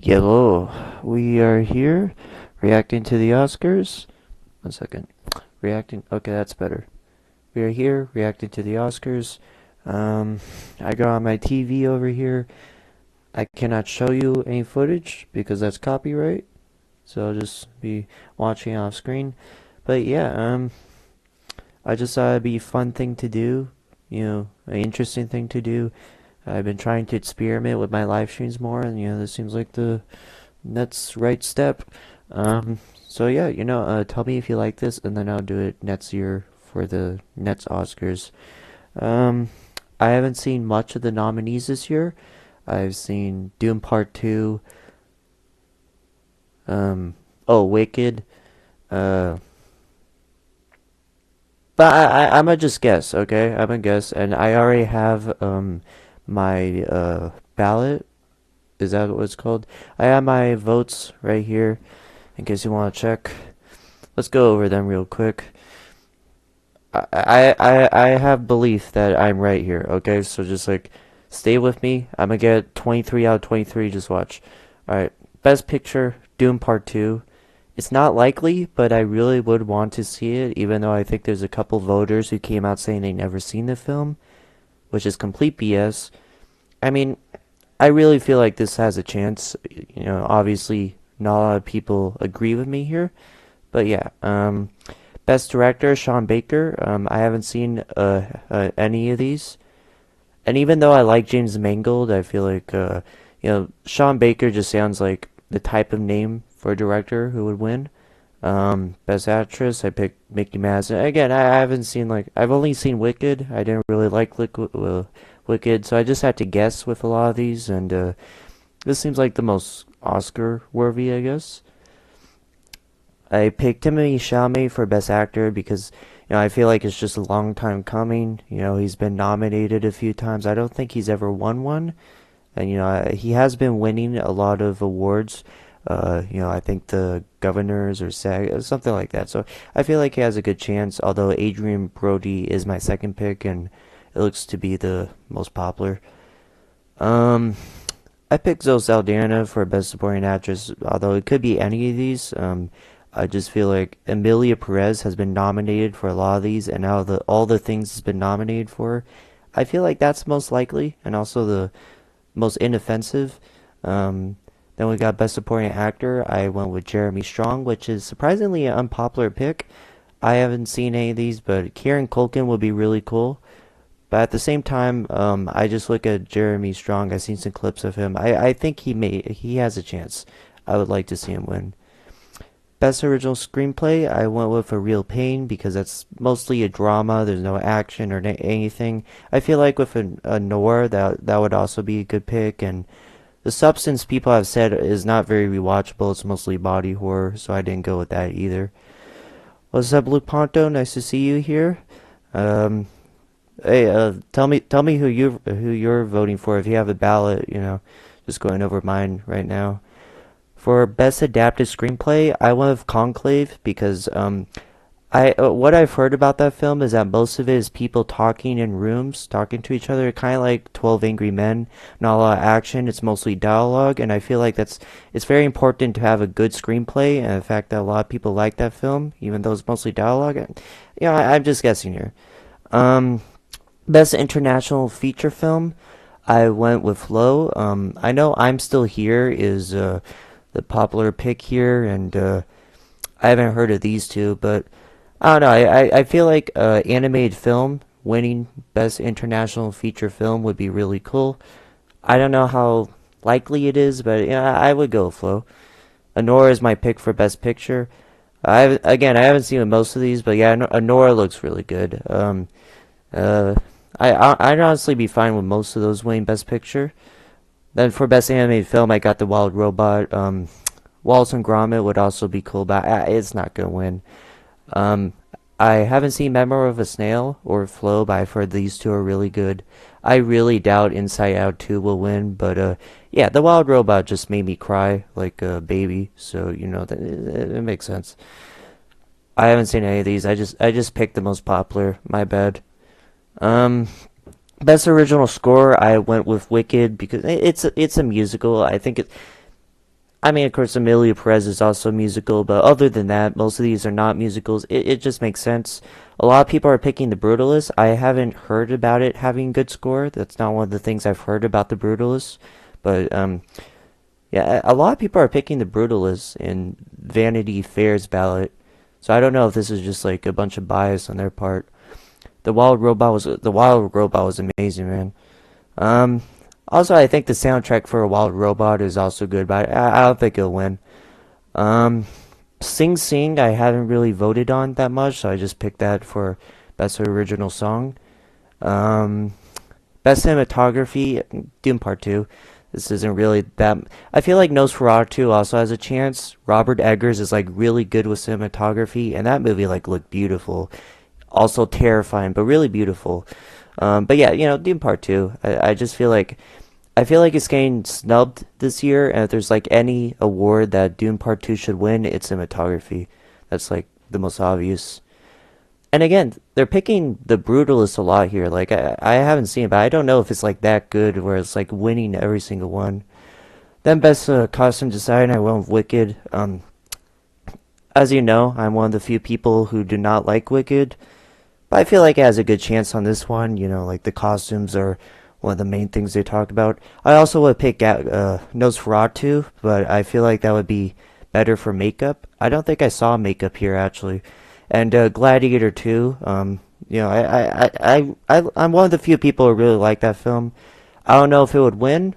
Hello, we are here reacting to the Oscars. One second. Reacting. Okay, that's better. We are here reacting to the Oscars. Um, I got on my TV over here. I cannot show you any footage because that's copyright. So I'll just be watching off screen. But yeah, I just thought it'd be a fun thing to do. An interesting thing to do. I've been trying to experiment with my live streams more, and this seems like the next right step. So yeah, tell me if you like this, and then I'll do it next year for the next Oscars. Um, I haven't seen much of the nominees this year. I've seen Doom Part 2, Wicked, uh, but I'm gonna just guess, okay? I'm gonna guess, and I already have, my, ballot. Is that what it's called? I have my votes right here in case you want to check. Let's go over them real quick. I have belief that I'm right here, okay? So just like stay with me. I'm gonna get 23 out of 23, just watch. Alright, Best Picture, Doom Part 2. It's not likely, but I really would want to see it, even though I think there's a couple voters who came out saying they never seen the film, which is complete BS. I mean, I really feel like this has a chance. Obviously, not a lot of people agree with me here, but yeah. Best Director, Sean Baker. I haven't seen any of these, and even though I like James Mangold, I feel like Sean Baker just sounds like the type of name for a director who would win. Best Actress, I picked Mickey Madsen. Again, I haven't seen I've only seen Wicked. I didn't really like Wicked, so I just had to guess with a lot of these, and this seems like the most Oscar worthy, I guess. I picked Timothée Chalamet for Best Actor because I feel like it's just a long time coming. He's been nominated a few times. I don't think he's ever won one, and he has been winning a lot of awards. I think the governors or SAG, something like that. So I feel like he has a good chance. Although Adrian Brody is my second pick, and it looks to be the most popular. Um, I picked Zoe Saldana for Best Supporting Actress, although it could be any of these. I just feel like Emilia Perez has been nominated for a lot of these, and now the all the things has been nominated for. I feel like that's most likely, and also the most inoffensive. Um, then we got Best Supporting Actor. I went with Jeremy Strong, which is surprisingly an unpopular pick. I haven't seen any of these, but Kieran Culkin would be really cool. But at the same time, I just look at Jeremy Strong. I've seen some clips of him. I think he has a chance. I would like to see him win. Best Original Screenplay, I went with A Real Pain because that's mostly a drama. There's no action or anything. I feel like with a noir, that would also be a good pick. And The Substance, people have said, is not very rewatchable. It's mostly body horror, so I didn't go with that either. What's up, Luke Ponto? Nice to see you here. Um, Hey, tell me who you're voting for if you have a ballot. Just going over mine right now. For best adapted screenplay, I went with Conclave because I what I've heard about that film is that most of it is people talking in rooms, talking to each other, kind of like 12 Angry Men. Not a lot of action. It's mostly dialogue, and I feel like it's very important to have a good screenplay. And the fact that a lot of people like that film, even though it's mostly dialogue, I'm just guessing here. Um, Best international feature film, I went with Flow. I know I'm Still Here is the popular pick here, and I haven't heard of these two, but I don't know. I feel like animated film winning best international feature film would be really cool. I don't know how likely it is, but yeah, I would go with Flow. Anora is my pick for best picture. I haven't seen most of these, but yeah, Anora looks really good. Uh, I'd honestly be fine with most of those winning Best Picture. Then for Best Animated Film, I got The Wild Robot. Wallace and Gromit would also be cool, but it's not gonna win. Um, I haven't seen Memoir of a Snail or Flow, but I've heard these two are really good. I really doubt Inside Out 2 will win, but yeah, The Wild Robot just made me cry like a baby, so it makes sense. I haven't seen any of these. I just picked the most popular. My bad. Um, Best original score, I went with Wicked because it's a musical. I think I mean, of course, Amelia Perez is also musical, but other than that, most of these are not musicals. It just makes sense. A lot of people are picking The Brutalist. I haven't heard about it having good score. That's not one of the things I've heard about The Brutalist. But yeah, a lot of people are picking The Brutalist in Vanity Fair's ballot. So I don't know if this is just like a bunch of bias on their part. The Wild Robot was amazing, man. Um, Also, I think the soundtrack for A Wild Robot is also good, but I don't think it'll win. Um, Sing Sing, I haven't really voted on that much, so I just picked that for Best Original Song. Um, Best Cinematography, Doom Part 2. This isn't really that. I feel like Nosferatu also has a chance. Robert Eggers is like really good with cinematography, and that movie like looked beautiful. Also terrifying, but really beautiful. But yeah, Doom Part Two. I just feel like it's getting snubbed this year, and if there's like any award that Doom Part Two should win, it's cinematography. That's like the most obvious. And again, they're picking the Brutalist a lot here. Like I haven't seen it, but I don't know if it's like that good where it's like winning every single one. Then best costume design, I went with Wicked. As you know, I'm one of the few people who do not like Wicked. But I feel like it has a good chance on this one. Like the costumes are one of the main things they talk about. I also would pick Nosferatu, but I feel like that would be better for makeup. I don't think I saw makeup here actually. And Gladiator 2. I'm one of the few people who really like that film. I don't know if it would win,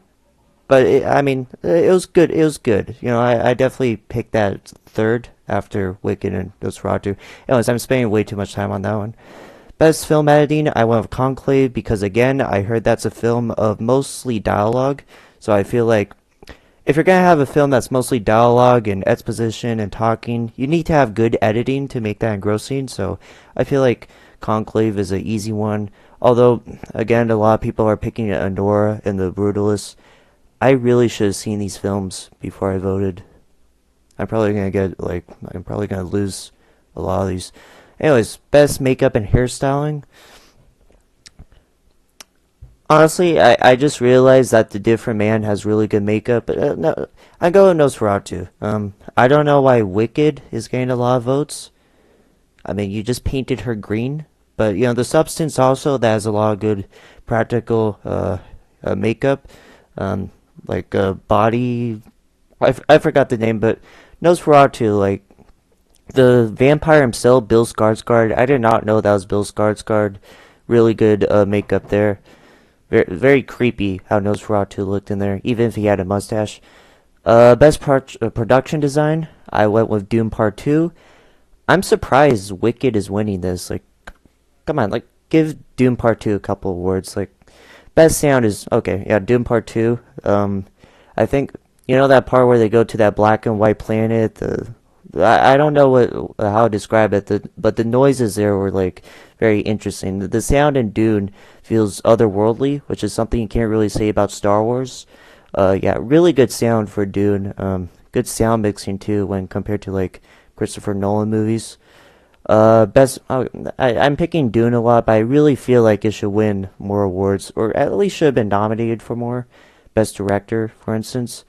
but I mean, it was good. It was good. I definitely picked that third after Wicked and Nosferatu. Anyways, I'm spending way too much time on that one. Best film editing, I went with Conclave because again, I heard that's a film of mostly dialogue. So I feel like if you're gonna have a film that's mostly dialogue and exposition and talking, you need to have good editing to make that engrossing. So I feel like Conclave is an easy one. Although, again, a lot of people are picking Anora and The Brutalist. I really should have seen these films before I voted. I'm probably gonna lose a lot of these. Anyways, best makeup and hairstyling. Honestly, I just realized that the different man has really good makeup. But no, I go with Nosferatu. I don't know why Wicked is getting a lot of votes. I mean, you just painted her green, but the substance also that has a lot of good practical makeup, like body. I forgot the name, but Nosferatu, like the vampire himself, Bill Skarsgård. I did not know that was Bill Skarsgård. Really good makeup there. Very, very creepy how Nosferatu looked in there, even if he had a mustache. Production design, I went with Doom Part 2. I'm surprised Wicked is winning this. Like, come on, like, give Doom Part 2 a couple awards. Like, best sound is, okay, yeah, Doom Part 2. I think, that part where they go to that black and white planet, I don't know how to describe it, but the noises there were like very interesting. The sound in Dune feels otherworldly, which is something you can't really say about Star Wars. Yeah, really good sound for Dune. Good sound mixing too when compared to like Christopher Nolan movies. I'm picking Dune a lot, but I really feel like it should win more awards, or at least should have been nominated for more. Best director, for instance.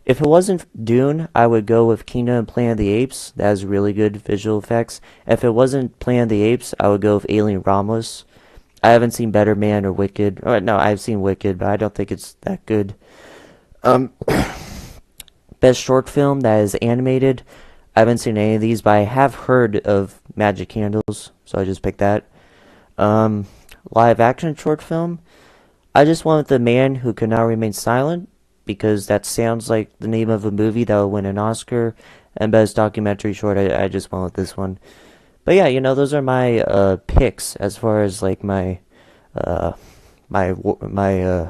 If it wasn't Dune, I would go with Kingdom and Planet of the Apes. That has really good visual effects. If it wasn't Planet of the Apes, I would go with Alien Romulus. I haven't seen Better Man or Wicked. No, I've seen Wicked, but I don't think it's that good. Um, Best short film that is animated. I haven't seen any of these, but I have heard of Magic Candles, so I just picked that. Um, Live action short film. I just went with The Man Who Could Not Remain Silent because that sounds like the name of a movie that will win an Oscar. And best documentary short, I just went with this one. But yeah, those are my picks as far as like my uh, my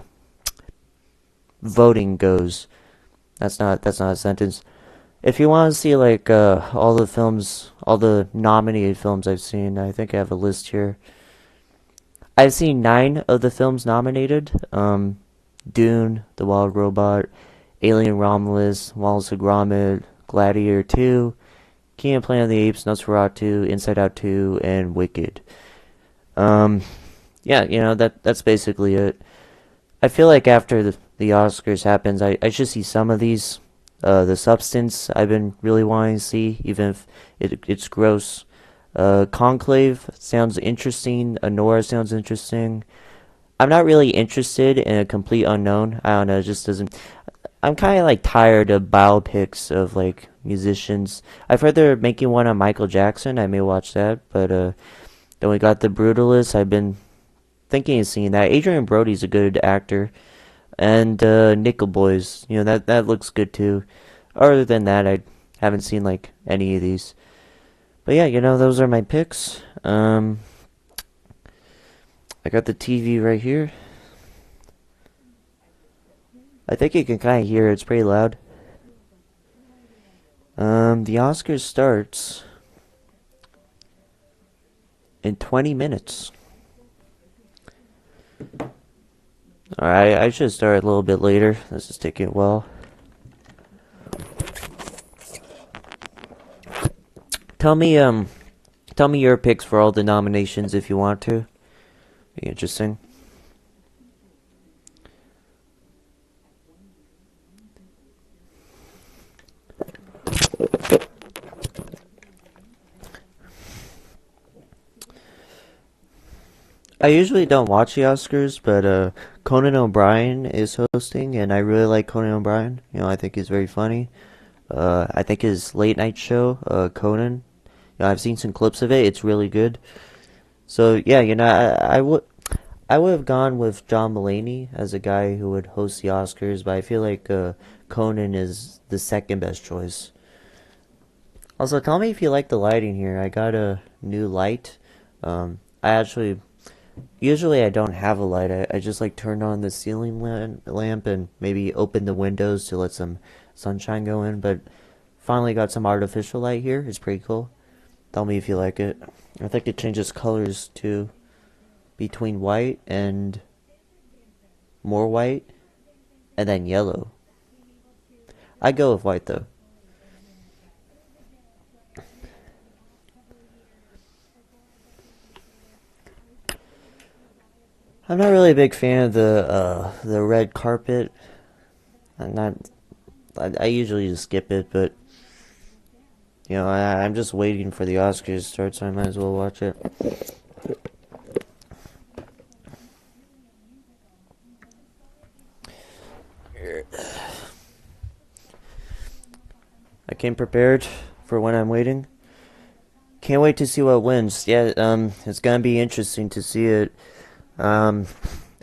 voting goes. That's not a sentence. If you want to see like all the films, all the nominated films I've seen, I think I have a list here. I've seen 9 of the films nominated. Dune, The Wild Robot, Alien Romulus, Wallace and Gromit, Gladiator 2, King and Planet of the Apes, Nosferatu, Inside Out 2, and Wicked. Um, yeah, that's basically it. I feel like after the Oscars happens, I should see some of these. The Substance I've been really wanting to see, even if it's gross. Conclave sounds interesting. Anora sounds interesting. I'm not really interested in a complete unknown. I don't know, it just doesn't. I'm kind of like tired of biopics of like musicians. I've heard they're making one on Michael Jackson. I may watch that, but then we got The Brutalist. I've been thinking of seeing that. Adrian Brody's a good actor, and Nickel Boys. That looks good too. Other than that, I haven't seen like any of these. But yeah, those are my picks. I got the TV right here. I think you can kind of hear it. It's pretty loud. The Oscars starts in 20 minutes. Alright, I should start a little bit later. This is taking a while. Tell me, tell me your picks for all the nominations if you want to. Be interesting. I usually don't watch the Oscars, but Conan O'Brien is hosting, and I really like Conan O'Brien. I think he's very funny. I think his late night show, Conan. I've seen some clips of it. It's really good. So yeah, I would have gone with John Mulaney as a guy who would host the Oscars, but I feel like Conan is the second best choice. Also, tell me if you like the lighting here. I got a new light. I actually Usually I don't have a light. I just like turn on the ceiling lamp and maybe open the windows to let some sunshine go in. But finally got some artificial light here. It's pretty cool. Tell me if you like it. I think it changes colors too, between white and more white and then yellow. I go with white though. I'm not really a big fan of the red carpet. I'm not. I usually just skip it, but I'm just waiting for the Oscars to start, so I might as well watch it. I came prepared for when I'm waiting. Can't wait to see what wins. Yeah, it's gonna be interesting to see it. Um,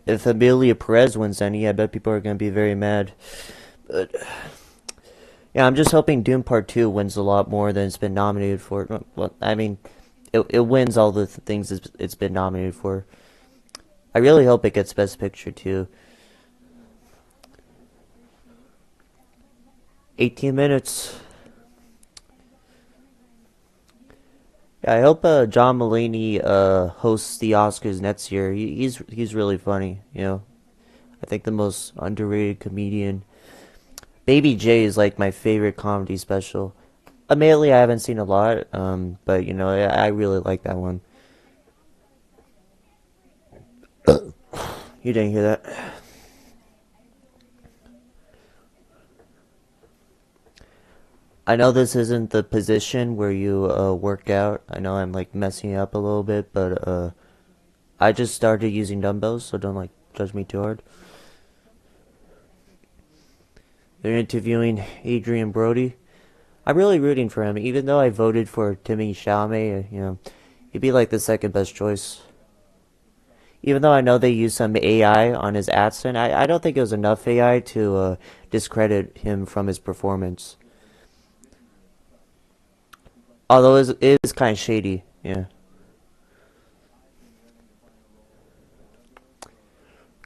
if Amelia Perez wins any, I bet people are gonna be very mad. But yeah, I'm just hoping Doom Part Two wins a lot more than it's been nominated for. Well, I mean, it wins all the things it's been nominated for. I really hope it gets Best Picture too. 18 minutes. Yeah, I hope John Mulaney hosts the Oscars next year. He's really funny. I think the most underrated comedian. Baby J is like my favorite comedy special. Admittedly, I haven't seen a lot, but I really like that one. You didn't hear that? I know this isn't the position where you work out. I know I'm like messing it up a little bit, but I just started using dumbbells, so don't like judge me too hard. They're interviewing Adrian Brody. I'm really rooting for him, even though I voted for Timmy Chalamet. He'd be like the second best choice. Even though I know they used some AI on his accent, I don't think it was enough AI to discredit him from his performance. Although it is kind of shady, yeah.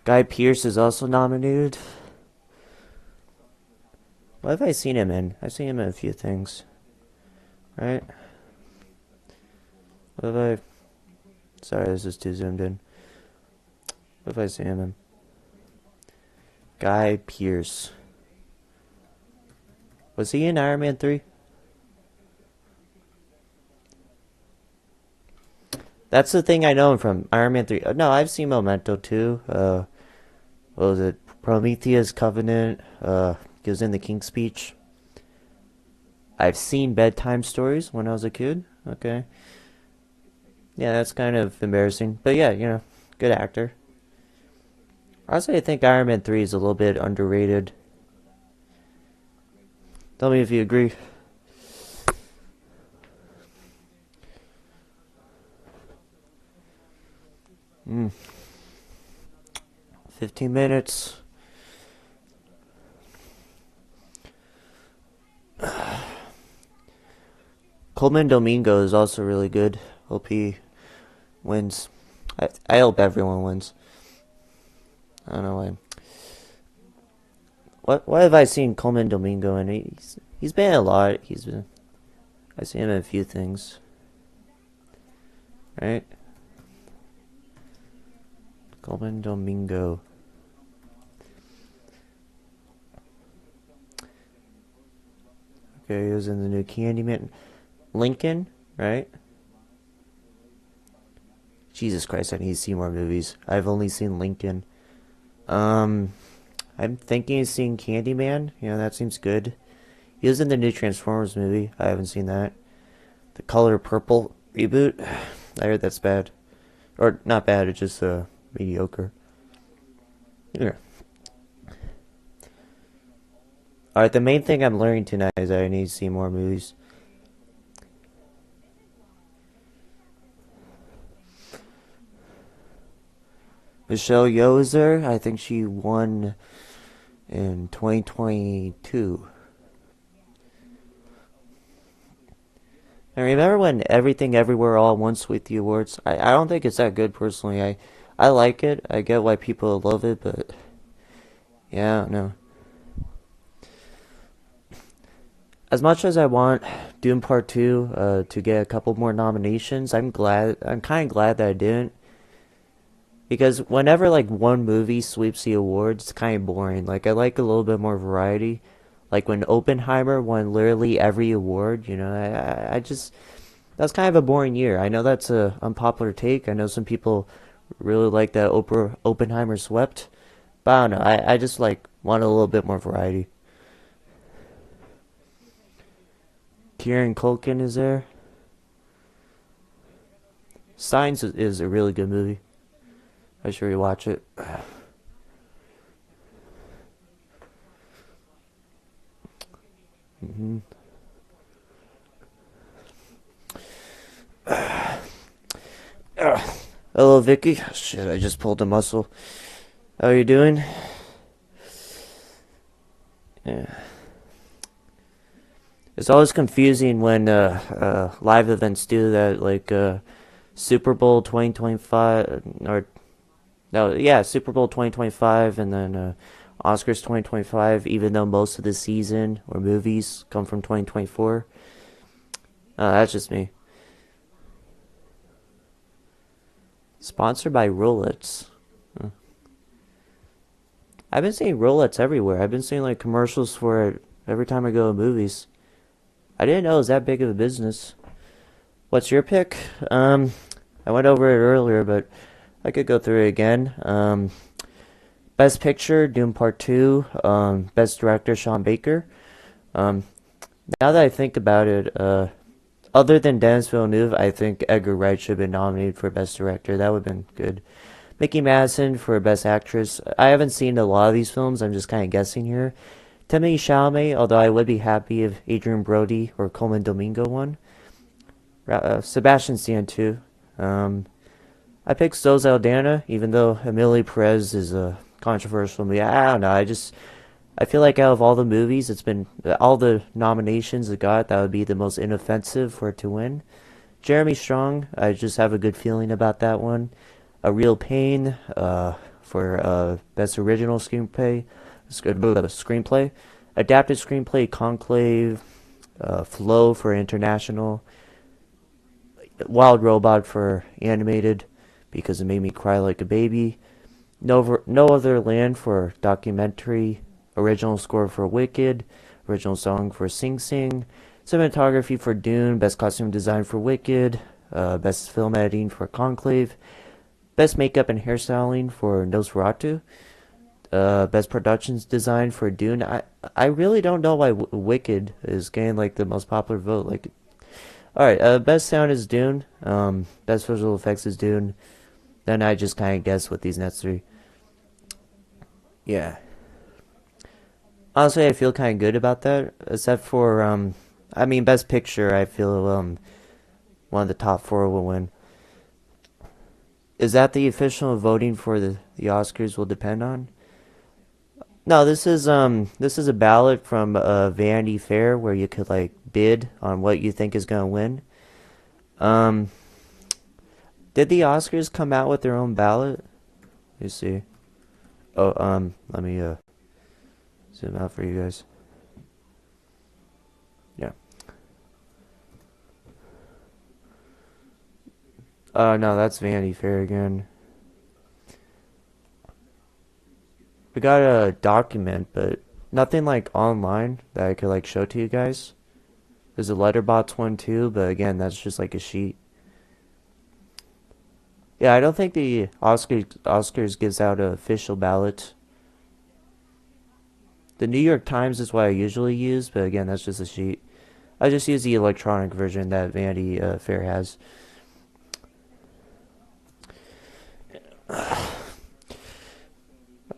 Guy Pearce is also nominated. What have I seen him in? I've seen him in a few things, right? What have I? Sorry, this is too zoomed in. What have I seen him in? Guy Pearce. Was he in Iron Man 3? That's the thing I know him from. Iron Man 3. No, I've seen Memento too. What was it? Prometheus Covenant. He was in the King's Speech. I've seen bedtime stories when I was a kid. Okay. Yeah, that's kind of embarrassing. But yeah, good actor. Honestly, I think Iron Man 3 is a little bit underrated. Tell me if you agree. Mm, 15 minutes. Coleman Domingo is also really good. Hope he wins. I hope everyone wins. I don't know why. What have I seen Coleman Domingo in? He's been in a lot. I've seen him in a few things. Right? Coleman Domingo. Okay, he was in the new Candyman. Lincoln, right? Jesus Christ, I need to see more movies. I've only seen Lincoln. Um, I'm thinking of seeing Candyman. That seems good. He was in the new Transformers movie. I haven't seen that. The Color Purple reboot. I heard that's bad. Or not bad, it's just mediocre. Yeah. Alright, the main thing I'm learning tonight is that I need to see more movies. Michelle Yeoh is there. I think she won in 2022. I remember when Everything Everywhere All at Once with the awards. I don't think it's that good personally. I like it. I get why people love it, but yeah, I don't know. As much as I want Doom Part 2 to get a couple more nominations, I'm kind of glad that I didn't. Because whenever like one movie sweeps the awards, it's kind of boring. Like I like a little bit more variety. Like when Oppenheimer won literally every award, I just that's kind of a boring year. I know that's a unpopular take. I know some people really like that Oppenheimer swept, but I don't know. I just like want a little bit more variety. Kieran Culkin is there. Signs is a really good movie. I should rewatch it. hmm Hello, Vicky. Shit, I just pulled a muscle. How are you doing? Yeah. It's always confusing when live events do that, like Super Bowl 2025, or no, yeah, Super Bowl 2025, and then Oscars 2025. Even though most of the season or movies come from 2024, that's just me. Sponsored by Rolex. Huh. I've been seeing Rolex everywhere. I've been seeing like commercials for it every time I go to movies. I didn't know it was that big of a business. What's your pick? I went over it earlier, but I could go through it again. Best Picture, Doom Part 2. Best Director, Sean Baker. Um, Now that I think about it, other than Dennis Villeneuve, I think Edgar Wright should have been nominated for Best Director. That would have been good. Mickey Madison for Best Actress. I haven't seen a lot of these films. I'm just kind of guessing here. Timothy Chalamet, although I would be happy if Adrian Brody or Coleman Domingo won. Sebastian Stan too. I picked Zoe Saldana, even though Emily Perez is a controversial movie. I don't know. I feel like out of all the movies, it's been all the nominations it got. That would be the most inoffensive for it to win. Jeremy Strong, I just have a good feeling about that one. A Real Pain for best original screenplay. Adapted screenplay Conclave. Flow for international. Wild Robot for animated because it made me cry like a baby. No Other Land for documentary. Original score for Wicked. Original song for Sing Sing. Cinematography for Dune. Best costume design for Wicked. Best film editing for Conclave. Best makeup and hairstyling for Nosferatu. Best productions design for Dune. I really don't know why Wicked is getting like the most popular vote. Like, all right, best sound is Dune. Best visual effects is Dune. Then I just kind of guess with these next three. Yeah. Honestly, I feel kind of good about that, except for I mean, best picture. I feel one of the top four will win. Is that the official voting for the Oscars will depend on? No, this is a ballot from Vanity Fair where you could like bid on what you think is gonna win. Um, did the Oscars come out with their own ballot? Let me see. Oh, let me zoom out for you guys. Yeah. No, that's Vanity Fair again. We got a document, but nothing like online that I could like show to you guys. There's a letterbox one too, but again, that's just like a sheet. Yeah, I don't think the Oscars gives out an official ballot. The New York Times is what I usually use, but again, that's just a sheet. I just use the electronic version that Vanity Fair has.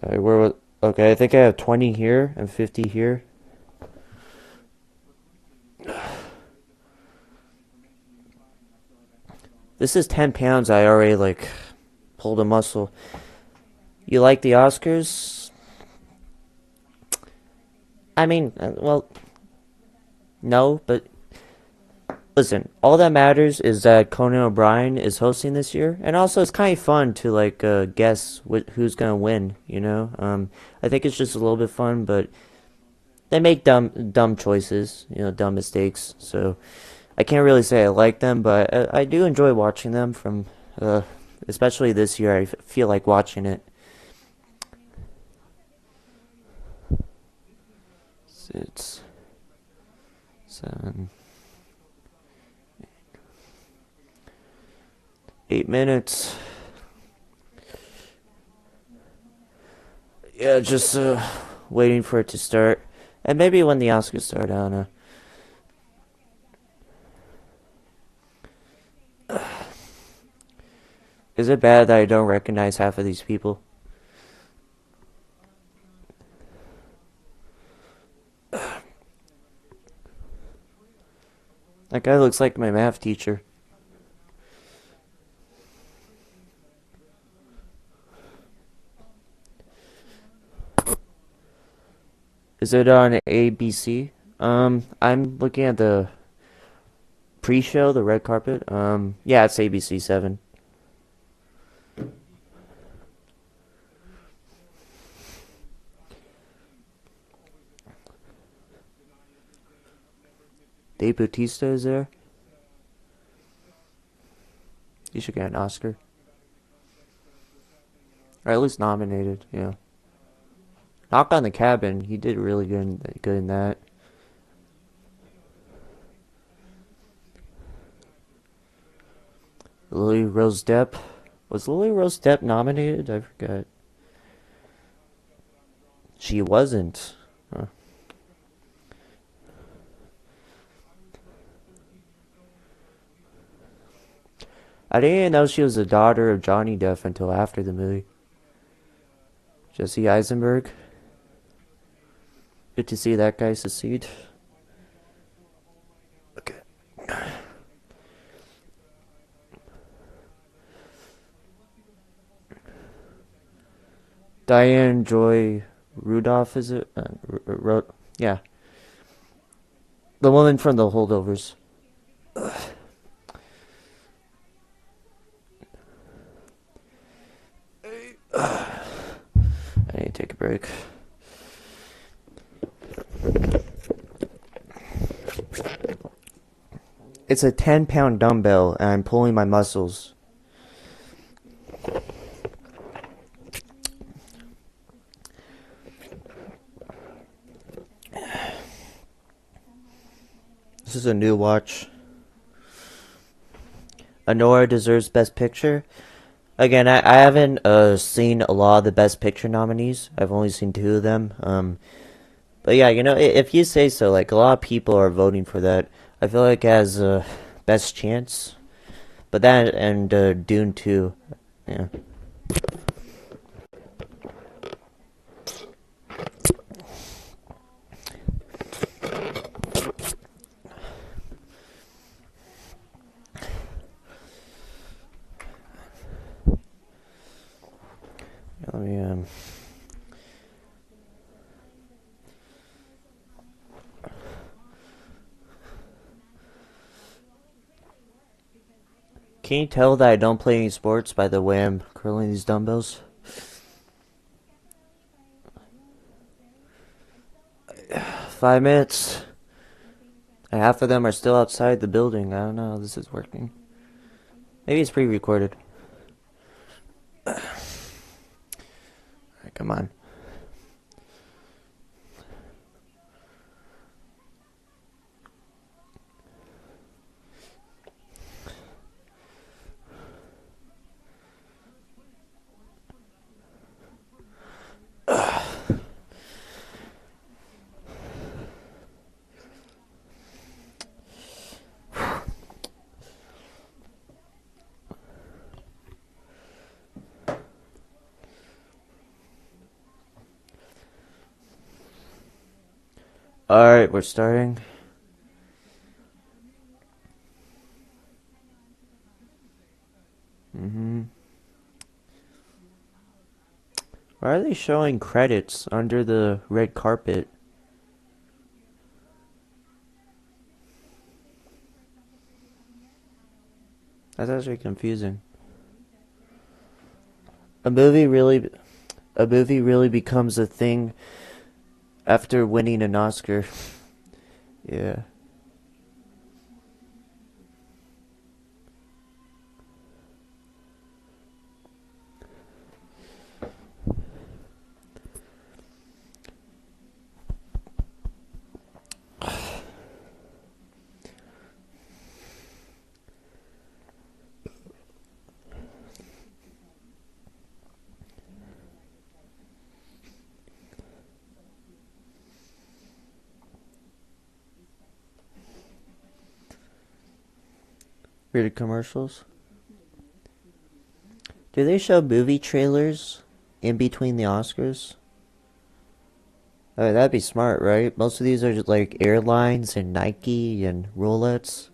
Alright, okay, I think I have 20 here and 50 here. This is 10 pounds. I already like pulled a muscle. You like the Oscars? I mean, well, no, but listen, all that matters is that Conan O'Brien is hosting this year, and also it's kind of fun to like guess who's gonna win. I think it's just a little bit fun, but they make dumb choices, dumb mistakes. So I can't really say I like them, but I do enjoy watching them from, especially this year. I feel like watching it. 6, 7, 8 minutes. Yeah, just waiting for it to start. And maybe when the Oscars start, I don't know. Is it bad that I don't recognize half of these people? That guy looks like my math teacher. Is it on ABC? I'm looking at the pre-show, the red carpet. Yeah, it's ABC 7. Dave Bautista is there. He should get an Oscar. Or at least nominated, yeah. Knock on the Cabin, he did really good in that. Lily Rose Depp. Was Lily Rose Depp nominated? I forgot. She wasn't. Huh. I didn't even know she was the daughter of Johnny Depp until after the movie. Jesse Eisenberg. Good to see that guy succeed. Okay. Diane Joy Rudolph, is it? Yeah. The woman from The Holdovers. I need to take a break. It's a 10-pound dumbbell, and I'm pulling my muscles. This is a new watch. Anora deserves Best Picture. Again, I haven't seen a lot of the Best Picture nominees. I've only seen two of them. But yeah, if you say so, like a lot of people are voting for that. I feel like it has best chance. But that and Dune 2. Yeah. Let me Can you tell that I don't play any sports by the way I'm curling these dumbbells? 5 minutes. Half of them are still outside the building. I don't know how this is working. Maybe it's pre-recorded. Alright, come on. Alright, we're starting. Why are they showing credits under the red carpet? That's actually confusing. A movie really, a movie really becomes a thing after winning an Oscar. Yeah. Rated commercials. Do they show movie trailers in between the Oscars? That'd be smart, right? Most of these are just like airlines and Nike and Rolex.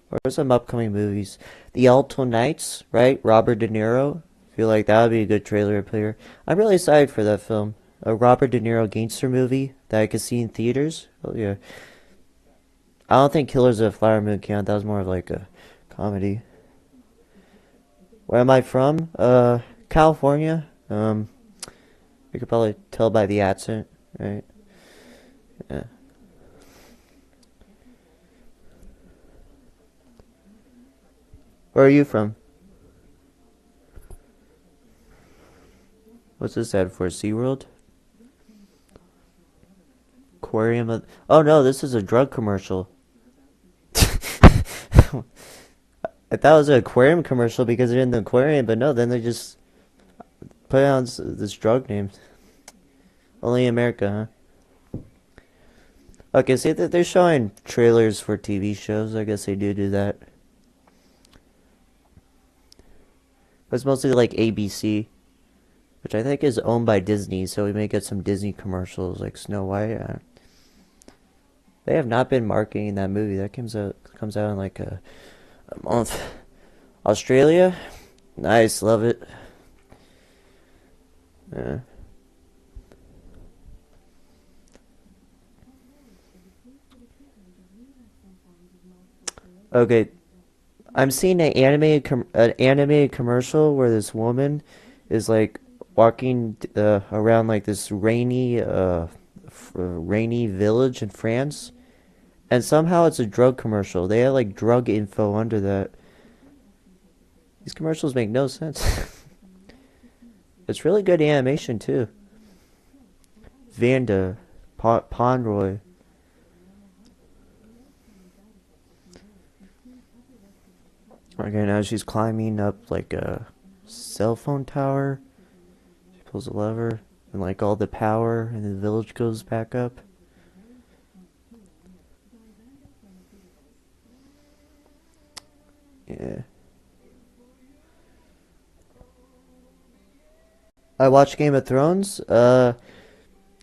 Or some upcoming movies. The Alto Knights, right? Robert De Niro. Feel like that would be a good trailer player. I'm really excited for that film. A Robert De Niro gangster movie that I could see in theaters. Oh yeah. I don't think Killers of the Flower Moon count. That was more of like a comedy. Where am I from? California. You could probably tell by the accent, right? Yeah. Where are you from? What's this ad for? SeaWorld? Aquarium of... Oh no, this is a drug commercial. I thought it was an aquarium commercial because they're in the aquarium, but no, then they just put on this drug name. Only in America, huh? Okay, see, they're showing trailers for TV shows. I guess they do that. It's mostly like ABC, which I think is owned by Disney, so we may get some Disney commercials like Snow White. They have not been marketing that movie. That comes out in like a month. Australia, nice, love it. Yeah. Okay, I'm seeing an animated commercial where this woman is like walking around like this rainy village in France, and somehow it's a drug commercial. They have like drug info under that. These commercials make no sense. It's really good animation too. Vanda, Ponroy. Okay, now she's climbing up like a cell phone tower. She pulls a lever, and like all the power in the village goes back up. Yeah. I watched Game of Thrones. No,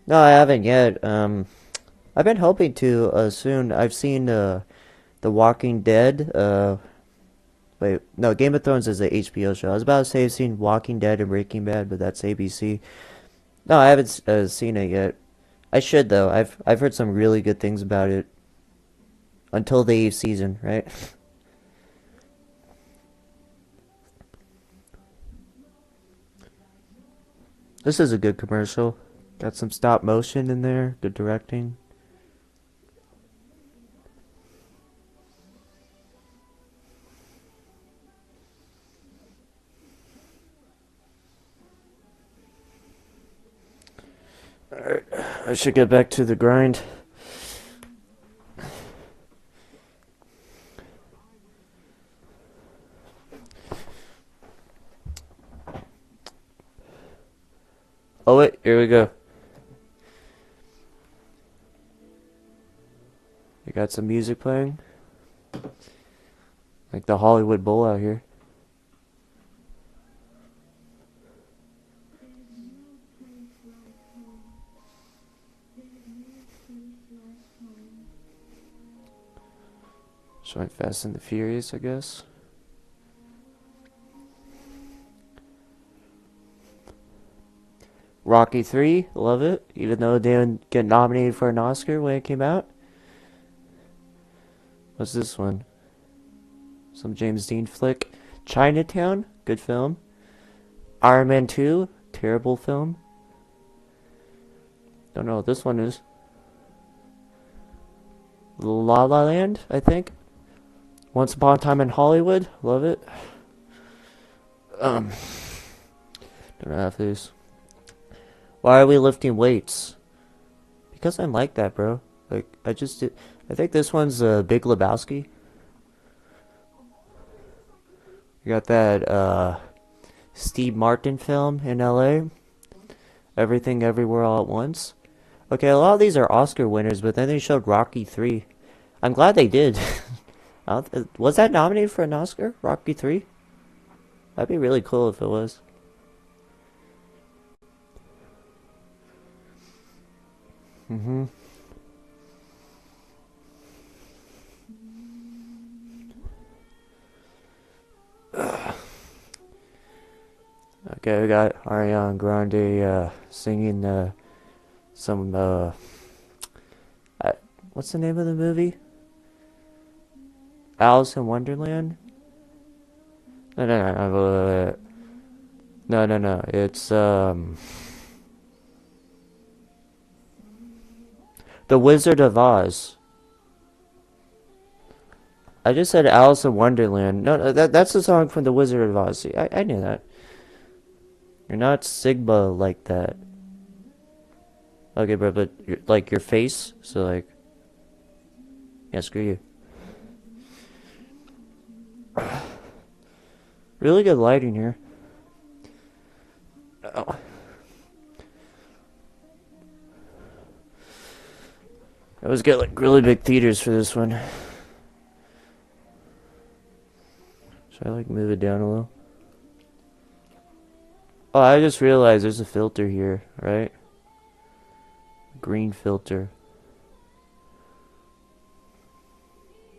I haven't yet. I've been hoping to soon. I've seen The Walking Dead. Wait, no, Game of Thrones is a HBO show. I was about to say I've seen Walking Dead and Breaking Bad, but that's ABC. No, I haven't seen it yet. I should though. I've heard some really good things about it until the 8th season, right? This is a good commercial. Got some stop motion in there. Good directing. Alright, I should get back to the grind. Oh wait, here we go. We got some music playing. Like the Hollywood Bowl out here. Showing Fast and the Furious, I guess. Rocky 3, love it. Even though it didn't get nominated for an Oscar when it came out. What's this one? Some James Dean flick. Chinatown, good film. Iron Man 2, terrible film. Don't know what this one is. La La Land, I think. Once Upon a Time in Hollywood, love it. Don't know half these. Why are we lifting weights? Because I'm like that, bro. Like, I just did. I think this one's Big Lebowski. You got that Steve Martin film in LA. Everything Everywhere All at Once. Okay, a lot of these are Oscar winners, but then they showed Rocky 3. I'm glad they did. Was that nominated for an Oscar? Rocky 3? That'd be really cool if it was. Mm-hmm. Okay, we got Ariana Grande singing some what's the name of the movie? Alice in Wonderland? No. It's The Wizard of Oz. I just said Alice in Wonderland. No, that's the song from The Wizard of Oz. See, I knew that. You're not Sigma like that. Okay, bro, but like your face, so like, yeah, screw you. Really good lighting here. Oh. I always get like really big theaters for this one. Should I like move it down a little? Oh, I just realized there's a filter here, right? Green filter.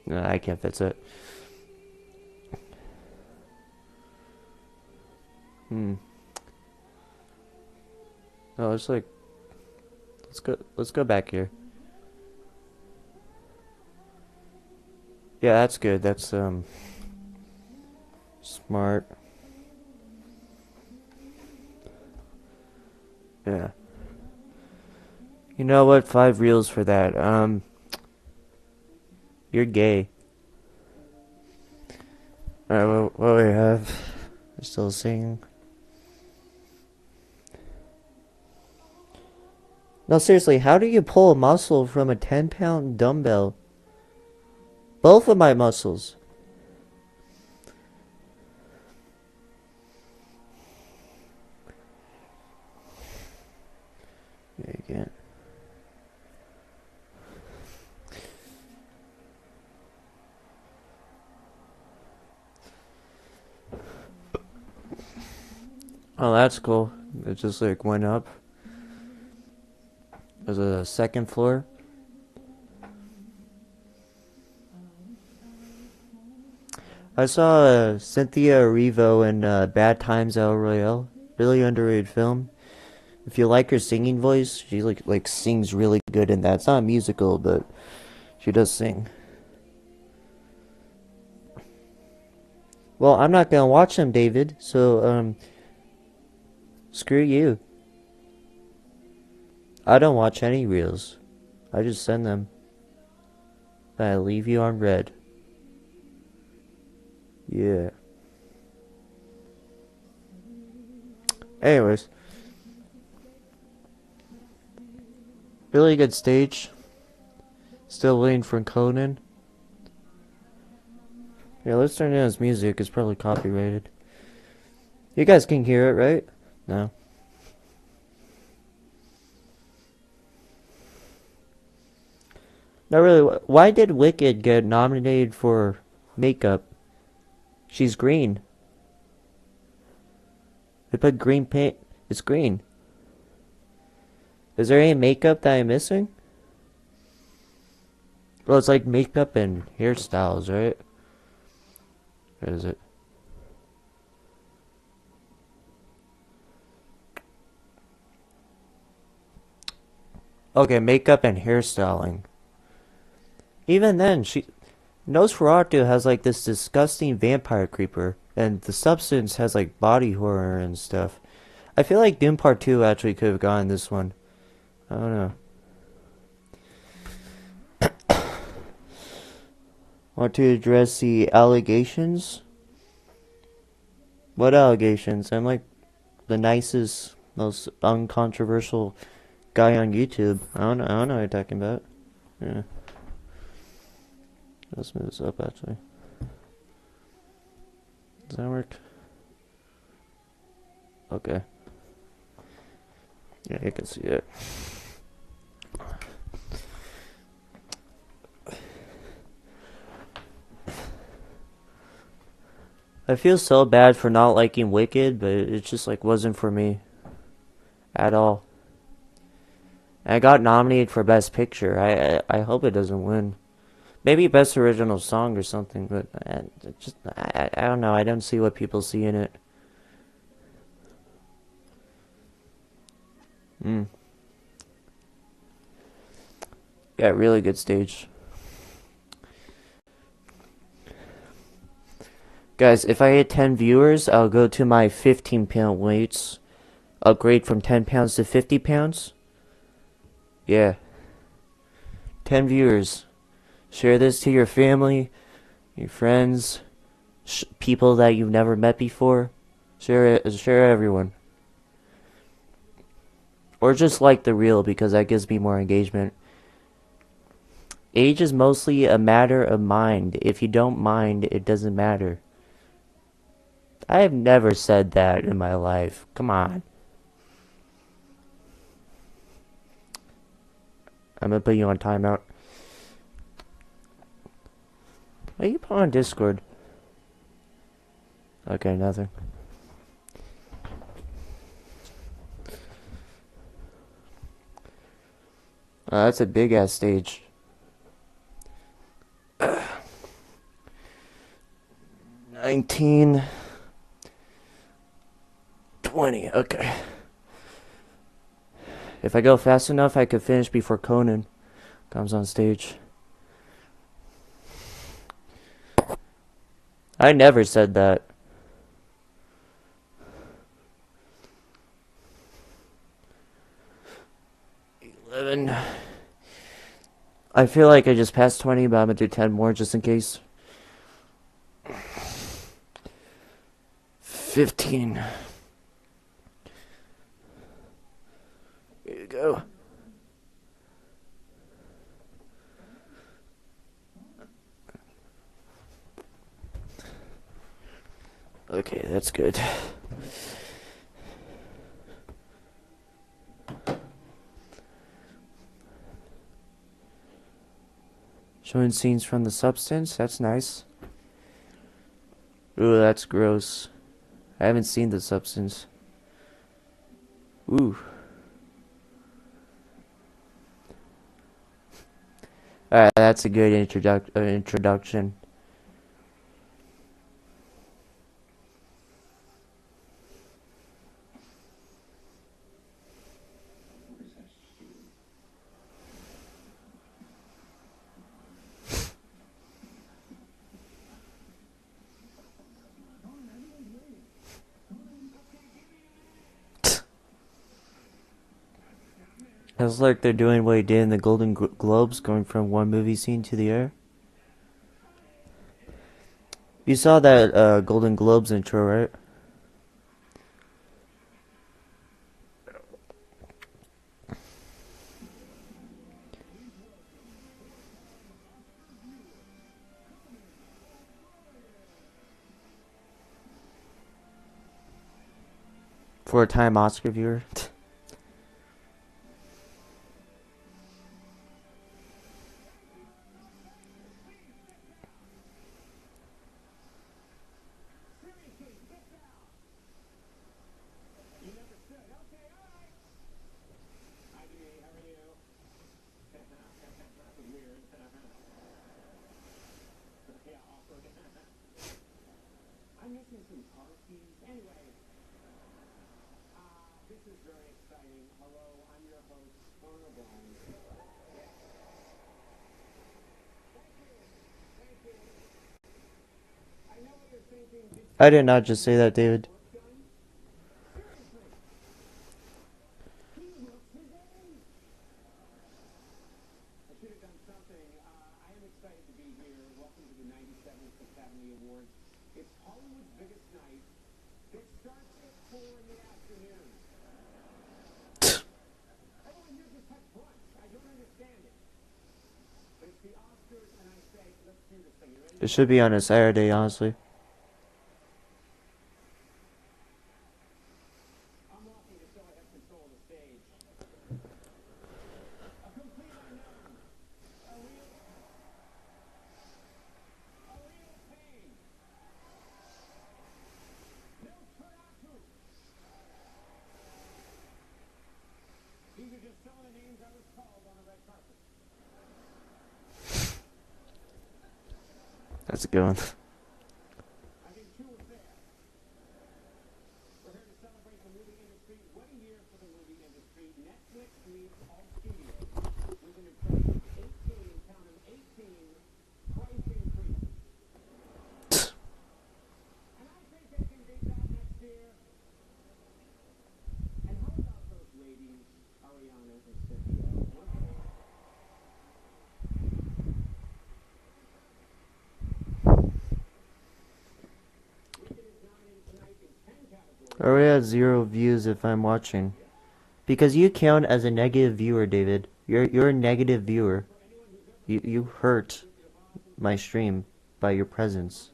No, I can't fix it. Hmm. No, it's like let's go back here. Yeah, that's good. That's smart. Yeah. You know what? 5 reels for that. You're gay. Alright, what we have? We're still singing. No, seriously, how do you pull a muscle from a 10-pound dumbbell? Both of my muscles. Yeah, you can't. Oh, that's cool. It just like went up. There's a second floor. I saw Cynthia Erivo in Bad Times El Royale. Really underrated film. If you like her singing voice, she like sings really good in that. It's not a musical, but she does sing. Well, I'm not gonna watch them, David. So screw you. I don't watch any reels. I just send them. I leave you on red. Yeah. Anyways, really good stage. Still waiting for Conan. Yeah, let's turn down his music. It's probably copyrighted. You guys can hear it, right? No. Not really. Why did Wicked get nominated for makeup? She's green. They put green paint. It's green. Is there any makeup that I'm missing? Well, it's like makeup and hairstyles, right? What is it? Okay, makeup and hairstyling. Even then, Nosferatu has like this disgusting vampire creeper, and the substance has like body horror and stuff. I feel like Doom Part 2 actually could have gotten this one. I don't know. Want to address the allegations? What allegations? I'm like the nicest, most uncontroversial guy on YouTube. I don't know what you're talking about. Yeah. Let's move this up actually. Does that work? Okay. Yeah, you can see it. I feel so bad for not liking Wicked, but it just like wasn't for me at all. And I got nominated for Best Picture. I hope it doesn't win. Maybe Best Original Song or something, but I don't know. I don't see what people see in it. Hmm. Yeah, really good stage. Guys, if I hit 10 viewers, I'll go to my 15-pound weights. Upgrade from 10 pounds to 50 pounds. Yeah. 10 viewers. Share this to your family, your friends, people that you've never met before. Share it, share everyone. Or just like the reel because that gives me more engagement. Age is mostly a matter of mind. If you don't mind, it doesn't matter. I have never said that in my life. Come on. I'm gonna put you on timeout. What are you put on Discord? Okay, nothing. That's a big ass stage. 19, 20. Okay. If I go fast enough, I could finish before Conan comes on stage. I never said that. I feel like I just passed 20, but I'm gonna do 10 more just in case. 15. Here you go. Okay, that's good. Showing scenes from the substance. That's nice. Ooh, that's gross. I haven't seen the substance. Ooh. Alright, that's a good introduction. It's like they're doing what he did in the Golden Globes, going from one movie scene to the other. You saw that Golden Globes intro, right? For a time Oscar viewer. I did not just say that, David. It should be on a Saturday, honestly. That's a good one. I already have 0 views if I'm watching. Because you count as a negative viewer, David. You're a negative viewer. You hurt my stream by your presence.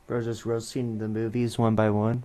Bro, just roasting the movies one by one.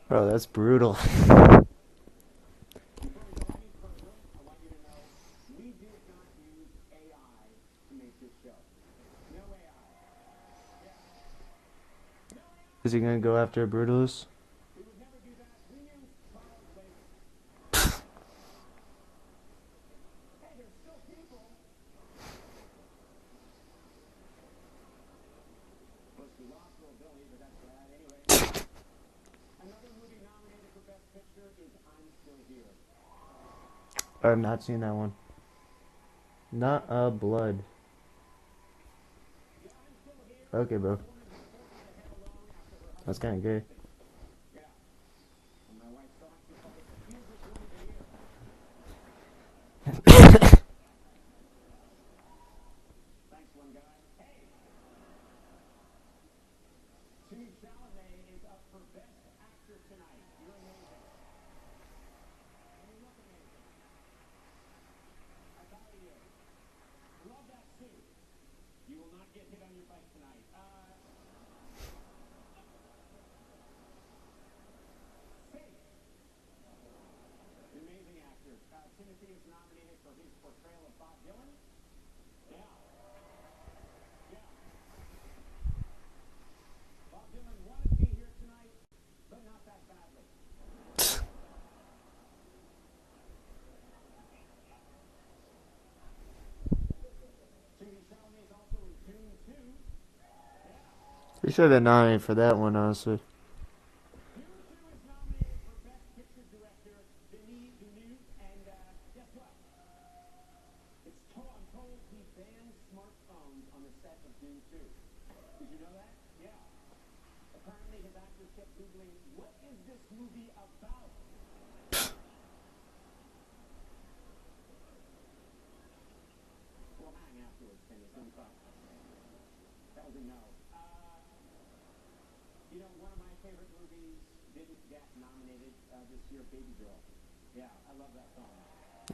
Bro, that's brutal. Is he gonna go after Brutalist? I've not seen that one. Not a blood. Okay, bro. That's kind of gay. He should have been nominated for that one, honestly.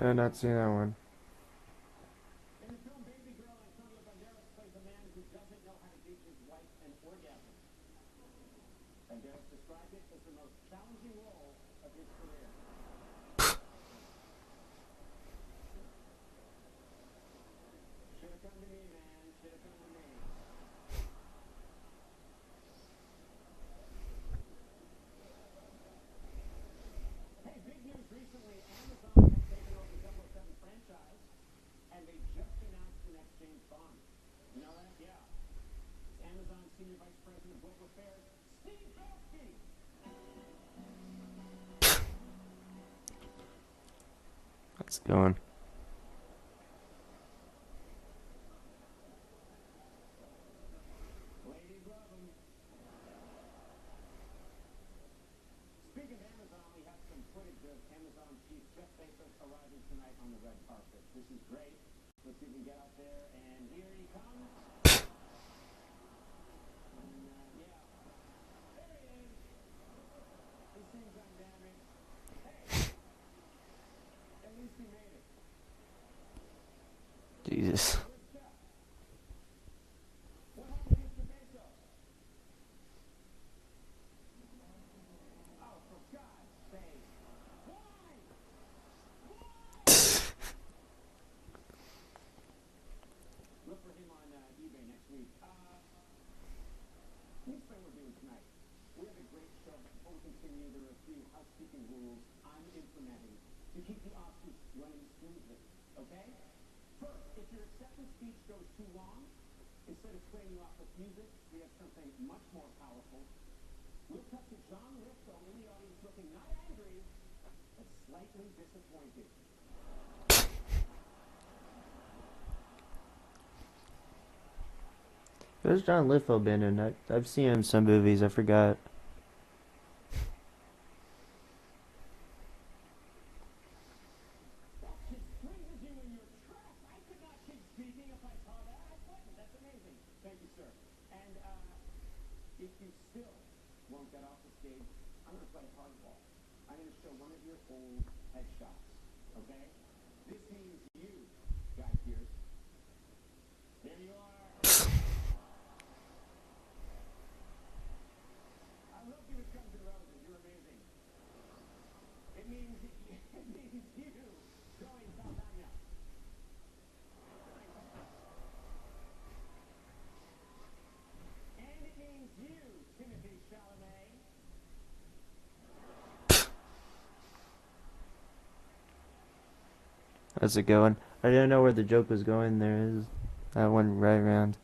I've not seen that one. It's going. Jesus. Where's John Lithgow been in? I've seen him in some movies. I forgot. How's it going? I didn't know where the joke was going. There is. I went right around.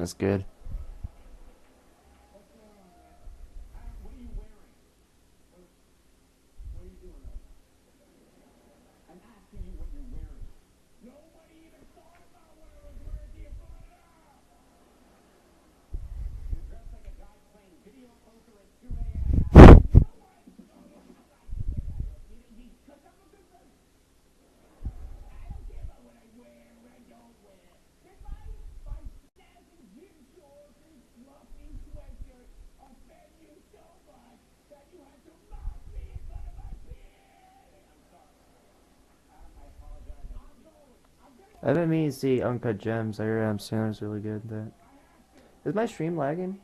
That's good. I've been meaning to see Uncut Gems. I hear Adam Sandler's really good at that. Is my stream lagging?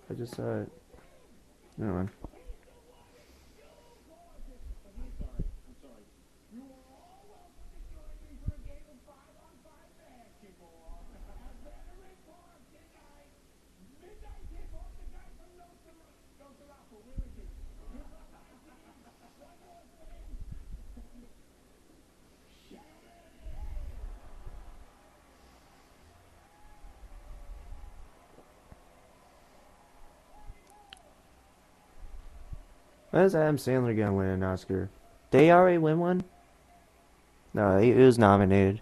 I just saw it. Never mind. When is Adam Sandler gonna win an Oscar? Did he already win one? No, he was nominated.